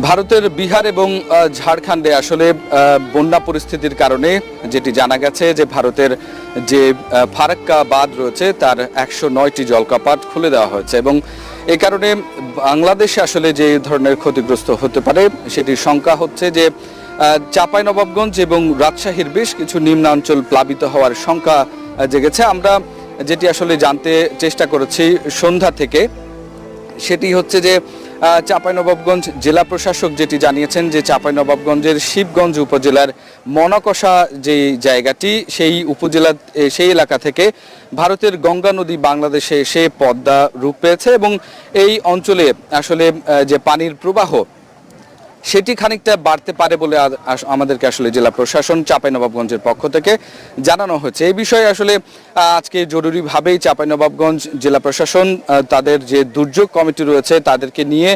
ভারতের বিহার এবং ঝাড়খণ্ডে আসলে বন্যা পরিস্থিতির কারণে যেটি জানা গেছে যে ভারতের যে ফারাক্কা বাঁধ রয়েছে তার 109টি জলপ্রপাত খুলে দেওয়া হয়েছে এবং এ কারণে বাংলাদেশে আসলে যে ধরনের ক্ষতিগ্রস্ত হতে পারে সেটির শঙ্কা হচ্ছে যে চাঁপাইনবাবগঞ্জ এবং রাজশাহীর বেশ কিছু নিম্নাঞ্চল প্লাবিত হওয়ার শঙ্কা জেগেছে। আমরা যেটি আসলে জানতে চেষ্টা করেছি সন্ধ্যা থেকে সেটি হচ্ছে যে চাঁপাইনবাবগঞ্জ জেলা প্রশাসক যেটি জানিয়েছেন যে চাঁপাইনবাবগঞ্জের শিবগঞ্জ উপজেলার মনকষা যে জায়গাটি সেই উপজেলা সেই এলাকা থেকে ভারতের গঙ্গা নদী বাংলাদেশে এসে পদ্মা রূপ পেয়েছে এবং এই অঞ্চলে আসলে যে পানির প্রবাহ সেটি খানিকটা বাড়তে পারে বলে আমাদেরকে আসলে জেলা প্রশাসন চাঁপাইনবাবগঞ্জের পক্ষ থেকে জানানো হয়েছে। এই বিষয়ে আসলে আজকে জরুরিভাবেই চাঁপাইনবাবগঞ্জ জেলা প্রশাসন তাদের যে দুর্যোগ কমিটি রয়েছে তাদেরকে নিয়ে